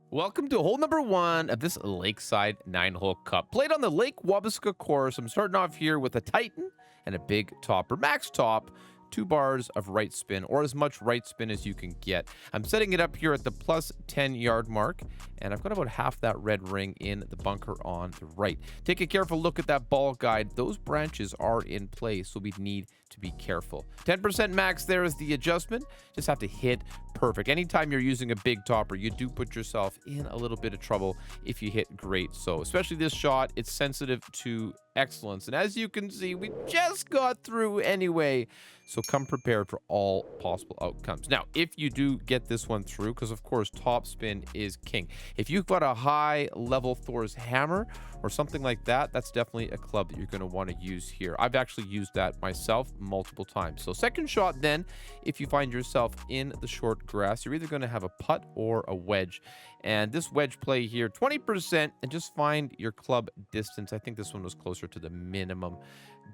Welcome to hole number one of this Lakeside 9-hole cup. Played on the Lake Wabasca course. I'm starting off here with a Titan and a big topper. Max top, 2 bars of right spin, or as much right spin as you can get. I'm setting it up here at the plus 10-yard mark, and I've got about half that red ring in the bunker on the right. Take a careful look at that ball guide. Those branches are in place, so we need to be careful. 10% max there is the adjustment. Just have to hit perfect. Anytime you're using a big topper, you do put yourself in a little bit of trouble if you hit great. So especially this shot, it's sensitive to excellence. And as you can see, we just got through anyway. So come prepared for all possible outcomes. Now, if you do get this one through, because of course top spin is king. If you've got a high level Thor's hammer or something like that, that's definitely a club that you're going to want to use here. I've actually used that myself multiple times. So second shot then, if you find yourself in the short grass, you're either going to have a putt or a wedge. And this wedge play here, 20%, and just find your club distance. I think this one was closer to the minimum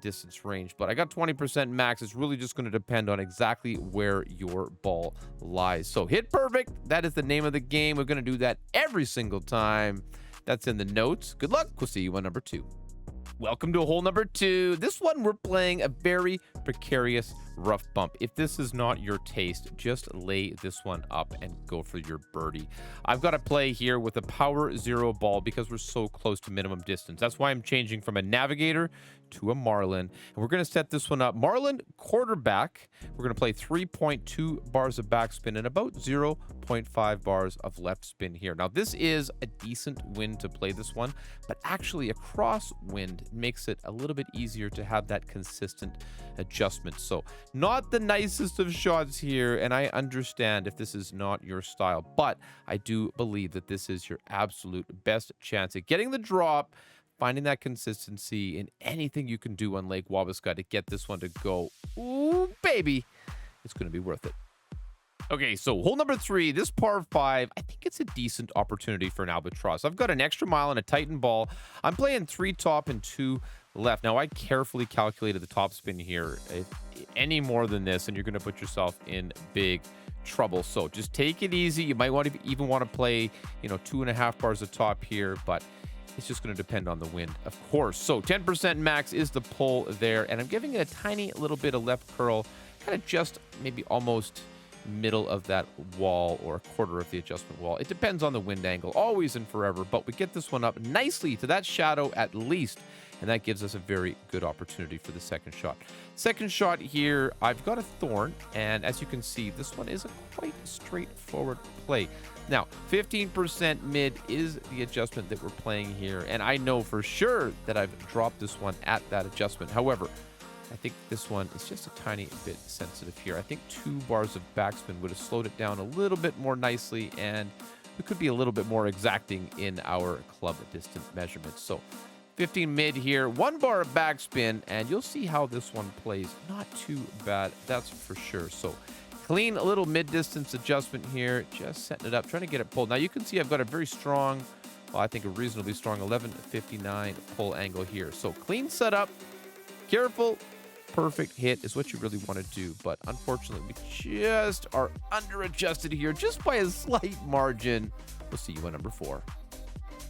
distance range, but I got 20% max. It's really just going to depend on exactly where your ball lies. So hit perfect. That is the name of the game. We're going to do that every single time. That's in the notes. Good luck. We'll see you on number 2. Welcome to hole number 2. This one we're playing a very precarious rough bump. If this is not your taste, just lay this one up and go for your birdie. I've got to play here with a power 0 ball because we're so close to minimum distance. That's why I'm changing from a navigator to a marlin. And we're going to set this one up. Marlin quarterback. We're going to play 3.2 bars of backspin and about 0.5 bars of left spin here. Now, this is a decent wind to play this one, but actually a crosswind makes it a little bit easier to have that consistent adjustment. So not the nicest of shots here, and I understand if this is not your style, but I do believe that this is your absolute best chance at getting the drop, finding that consistency in anything you can do on Lake Wabasca to get this one to go. Ooh, baby, it's going to be worth it. Okay, so hole number 3, this par 5, I think it's a decent opportunity for an albatross. I've got an extra mile and a Titan ball. I'm playing 3 top and 2 left. Now, I carefully calculated the top spin here. If any more than this, and you're going to put yourself in big trouble. So just take it easy. You might want to even want to play, 2.5 bars of top here, but it's just going to depend on the wind, of course. So 10% max is the pull there, and I'm giving it a tiny little bit of left curl, kind of just maybe almost middle of that wall or a quarter of the adjustment wall. It depends on the wind angle, always and forever, but we get this one up nicely to that shadow at least, and that gives us a very good opportunity for the second shot. Second shot here, I've got a thorn, and as you can see, this one is a quite straightforward play. Now, 15% mid is the adjustment that we're playing here, and I know for sure that I've dropped this one at that adjustment. However, I think this one is just a tiny bit sensitive here. I think 2 bars of backspin would have slowed it down a little bit more nicely, and we could be a little bit more exacting in our club distance measurements. So 15 mid here, 1 bar of backspin, and you'll see how this one plays. Not too bad, that's for sure. So clean little mid-distance adjustment here, just setting it up, trying to get it pulled. Now you can see I've got a very strong, well, I think a reasonably strong 1159 pull angle here. So clean setup, careful, perfect hit is what you really want to do. But unfortunately, we just are under-adjusted here, just by a slight margin. We'll see you on number 4.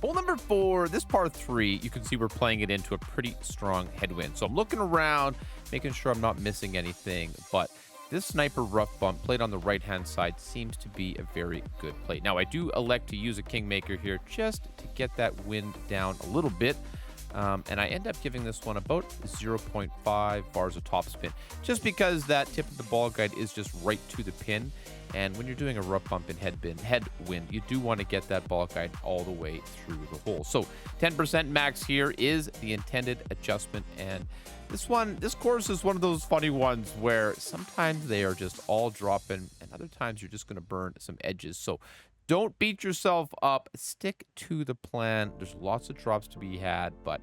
Hole number 4, this par 3, you can see we're playing it into a pretty strong headwind. So I'm looking around, making sure I'm not missing anything, but this sniper rough bump played on the right-hand side seems to be a very good play. Now, I do elect to use a Kingmaker here just to get that wind down a little bit. And I end up giving this one about 0.5 bars of topspin, just because that tip of the ball guide is just right to the pin. And when you're doing a rough bump in headwind, you do want to get that ball guide all the way through the hole. So 10% max here is the intended adjustment. And this course is one of those funny ones where sometimes they are just all dropping, and other times you're just going to burn some edges. So don't beat yourself up. Stick to the plan. There's lots of drops to be had, but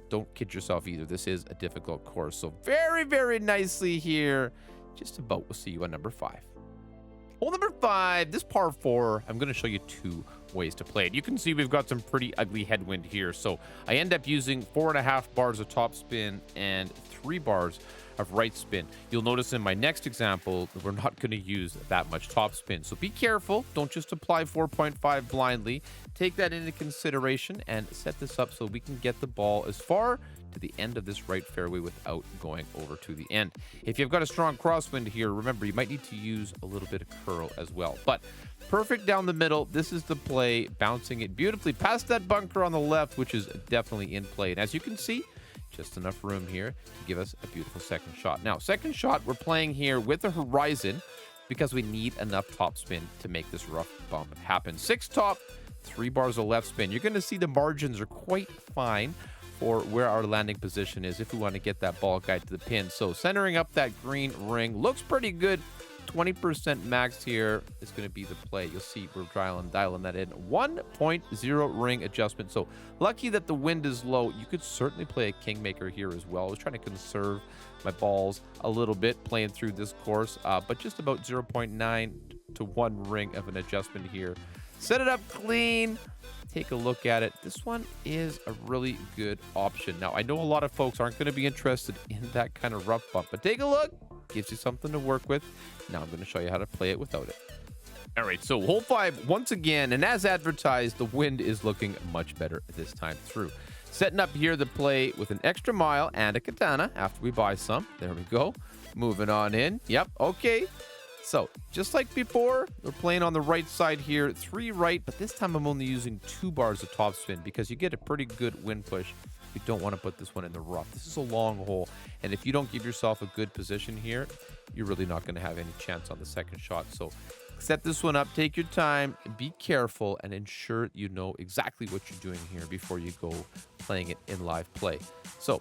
don't kid yourself either. This is a difficult course. So very, very nicely here. Just about. We'll see you on number 5. Hole number 5, this par 4, I'm going to show you 2 ways to play it. You can see we've got some pretty ugly headwind here. So I end up using 4.5 bars of topspin and 3 bars of right spin. You'll notice in my next example, we're not going to use that much top spin. So be careful. Don't just apply 4.5 blindly. Take that into consideration and set this up so we can get the ball as far to the end of this right fairway without going over to the end. If you've got a strong crosswind here, remember, you might need to use a little bit of curl as well. But perfect down the middle. This is the play, bouncing it beautifully past that bunker on the left, which is definitely in play. And as you can see, just enough room here to give us a beautiful second shot. Now, second shot, we're playing here with the horizon because we need enough top spin to make this rough bump happen. 6 top, 3 bars of left spin. You're going to see the margins are quite fine for where our landing position is if we want to get that ball guide to the pin. So centering up that green ring looks pretty good. 20% max here is going to be the play. You'll see we're dialing that in. 1.0 ring adjustment. So lucky that the wind is low. You could certainly play a kingmaker here as well. I was trying to conserve my balls a little bit playing through this course, but just about 0.9 to 1 ring of an adjustment here. Set it up clean. Take a look at it. This one is a really good option. Now, I know a lot of folks aren't going to be interested in that kind of rough bump, but take a look. Gives you something to work with. Now I'm going to show you how to play it without it. All right, so hole 5, once again, and as advertised, the wind is looking much better this time through. Setting up here the play with an extra mile and a katana after we buy some. There we go. Moving on in. Yep, okay. So, just like before, we're playing on the right side here, 3 right, but this time I'm only using 2 bars of topspin because you get a pretty good wind push. You don't want to put this one in the rough. This is a long hole, and if you don't give yourself a good position here, you're really not going to have any chance on the second shot. So, set this one up, take your time, be careful, and ensure you know exactly what you're doing here before you go playing it in live play. So,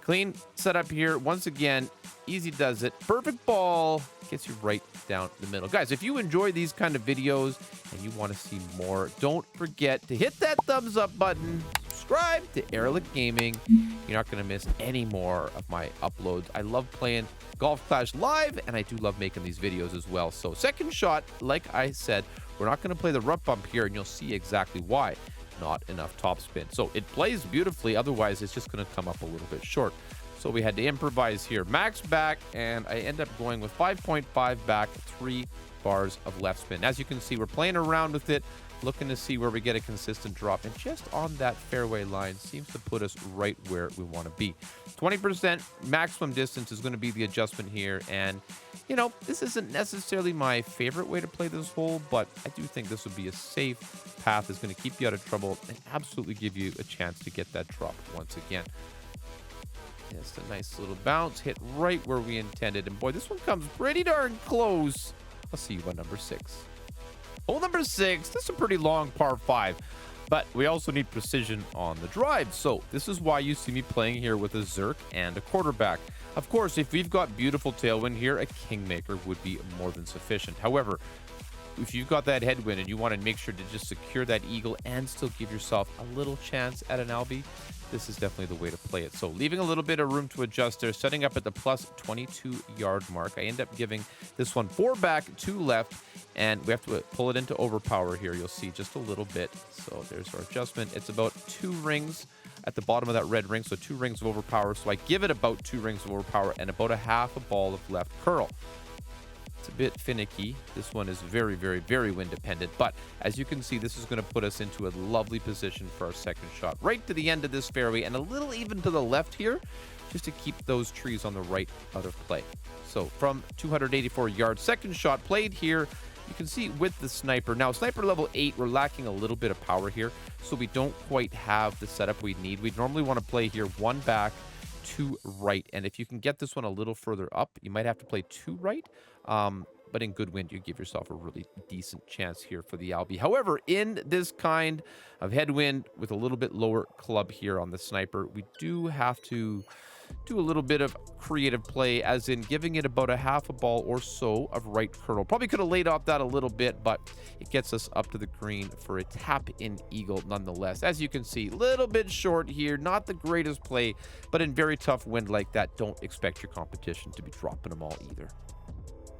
clean setup here. Once again, easy does it. Perfect ball. Gets you right down the middle. Guys, if you enjoy these kind of videos and you want to see more, don't forget to hit that thumbs up button. Subscribe to Erelic Gaming. You're not going to miss any more of my uploads. I love playing Golf Clash live, and I do love making these videos as well. So second shot, like I said, we're not going to play the rough bump here, and you'll see exactly why. Not enough top spin. So it plays beautifully. Otherwise, it's just going to come up a little bit short. So we had to improvise here. Max back, and I end up going with 5.5 back, 3 bars of left spin. As you can see, we're playing around with it, looking to see where we get a consistent drop. And just on that fairway line seems to put us right where we want to be. 20% maximum distance is going to be the adjustment here. And, you know, this isn't necessarily my favorite way to play this hole, but I do think this would be a safe path. It's going to keep you out of trouble and absolutely give you a chance to get that drop once again. Just a nice little bounce, hit right where we intended. And boy, this one comes pretty darn close. I'll see you on number 6. Hole number 6, this is a pretty long par 5, but we also need precision on the drive. So this is why you see me playing here with a Zerk and a quarterback. Of course, if we've got beautiful tailwind here, a kingmaker would be more than sufficient. However, if you've got that headwind and you want to make sure to just secure that eagle and still give yourself a little chance at an LB, this is definitely the way to play it. So leaving a little bit of room to adjust there, setting up at the plus 22 yard mark. I end up giving this one 4 back, 2 left, and we have to pull it into overpower here. You'll see just a little bit. So there's our adjustment. It's about 2 rings at the bottom of that red ring, so 2 rings of overpower. So I give it about 2 rings of overpower and about a half a ball of left curl. It's a bit finicky. This one is very, very, very wind dependent, but as you can see, this is going to put us into a lovely position for our second shot, right to the end of this fairway and a little even to the left here, just to keep those trees on the right out of play. So from 284 yards, second shot played here. You can see with the sniper. Now, sniper level 8, we're lacking a little bit of power here, so we don't quite have the setup we need. We'd normally want to play here 1 back, 2 right, and if you can get this one a little further up, you might have to play 2 right. But in good wind, you give yourself a really decent chance here for the LB. However, in this kind of headwind with a little bit lower club here on the sniper, we do have to do a little bit of creative play, as in giving it about a half a ball or so of right curl. Probably could have laid off that a little bit, but it gets us up to the green for a tap-in eagle nonetheless. As you can see, a little bit short here, not the greatest play, but in very tough wind like that, don't expect your competition to be dropping them all either.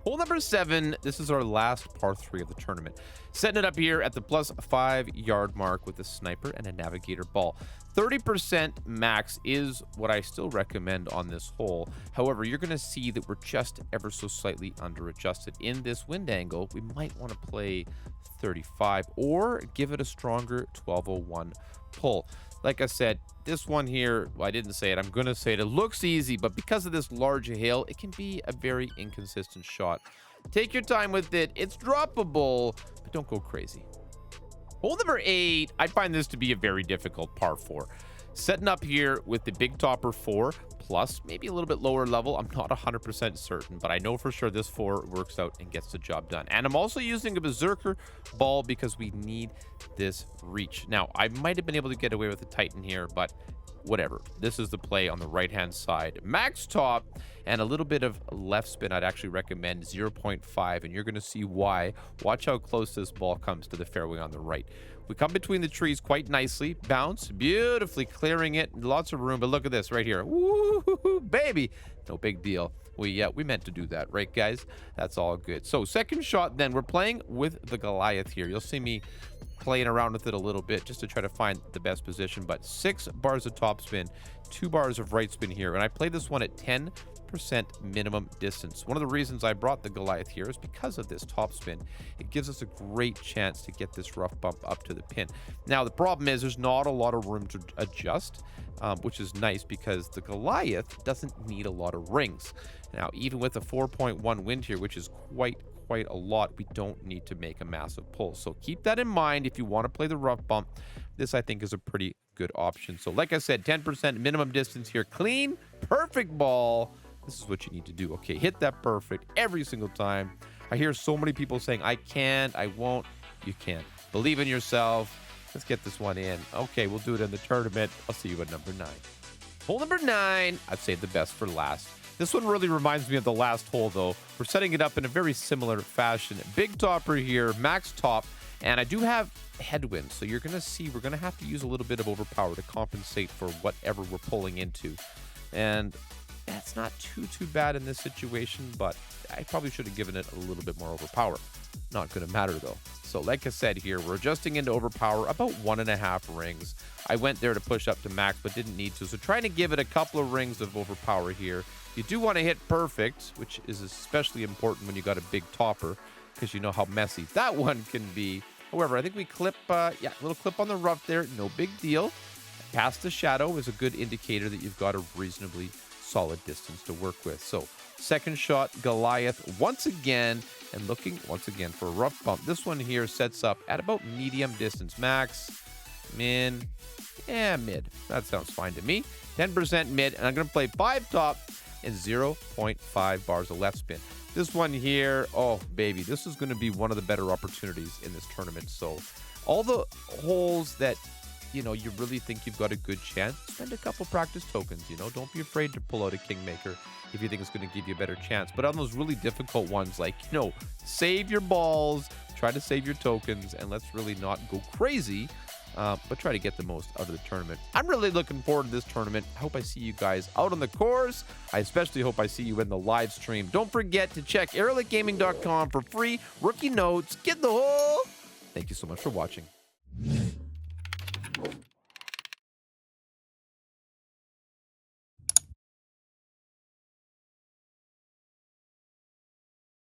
Hole number 7, this is our last par 3 of the tournament. Setting it up here at the plus 5-yard mark with a sniper and a navigator ball. 30% max is what I still recommend on this hole. However, you're going to see that we're just ever so slightly under adjusted. In this wind angle, we might want to play 35 or give it a stronger 1201 pull. Like I said, this one here, well, I didn't say it, I'm going to say it. It looks easy, but because of this large hail, it can be a very inconsistent shot. Take your time with it. It's droppable, but don't go crazy. Hole number 8, I find this to be a very difficult par 4. Setting up here with the big topper 4, plus maybe a little bit lower level. I'm not 100% certain, but I know for sure this 4 works out and gets the job done. And I'm also using a berserker ball because we need this reach. Now, I might have been able to get away with the Titan here, but whatever. This is the play on the right-hand side. Max top and a little bit of left spin. I'd actually recommend 0.5, and you're going to see why. Watch how close this ball comes to the fairway on the right. We come between the trees quite nicely. Bounce, beautifully clearing it. Lots of room, but look at this right here. Woo, baby. No big deal. We meant to do that, right, guys? That's all good. So second shot then. We're playing with the Goliath here. You'll see me playing around with it a little bit just to try to find the best position, but 6 bars of topspin, 2 bars of right spin here, and I played this one at 10% minimum distance. One of the reasons I brought the Goliath here is because of this topspin. It gives us a great chance to get this rough bump up to the pin. Now, the problem is there's not a lot of room to adjust, which is nice because the Goliath doesn't need a lot of rings. Now, even with a 4.1 wind here, which is quite a lot, we don't need to make a massive pull. So keep that in mind if you want to play the rough bump. This, I think, is a pretty good option. So like I said, 10% minimum distance here. Clean, perfect ball. This is what you need to do. Okay, hit that perfect every single time. I hear so many people saying, I can't, I won't. You can. Believe in yourself. Let's get this one in. Okay, we'll do it in the tournament. I'll see you at number 9. Hole number 9, I've saved the best for last. This one really reminds me of the last hole, though. We're setting it up in a very similar fashion. Big topper here, max top, and I do have headwind, so you're going to see we're going to have to use a little bit of overpower to compensate for whatever we're pulling into. And that's not too bad in this situation, but I probably should have given it a little bit more overpower. Not going to matter, though. So like I said here, we're adjusting into overpower about 1.5 rings. I went there to push up to max, but didn't need to. So trying to give it a couple of rings of overpower here. You do want to hit perfect, which is especially important when you got a big topper, because you know how messy that one can be. However, I think we clip, a little clip on the rough there. No big deal. Past the shadow is a good indicator that you've got a reasonably solid distance to work with. So second shot, Goliath once again, and looking once again for a rough bump. This one here sets up at about medium distance. Max, min, mid. That sounds fine to me. 10% mid, and I'm going to play 5 top and 0.5 bars of left spin. This one here, oh baby, this is going to be one of the better opportunities in this tournament. So all the holes that you really think you've got a good chance, spend a couple practice tokens. Don't be afraid to pull out a Kingmaker if you think it's going to give you a better chance. But on those really difficult ones, like, save your balls, try to save your tokens, and let's really not go crazy, but try to get the most out of the tournament. I'm really looking forward to this tournament. I hope I see you guys out on the course. I especially hope I see you in the live stream. Don't forget to check erelicgaming.com for free rookie notes. Get in the hole. Thank you so much for watching.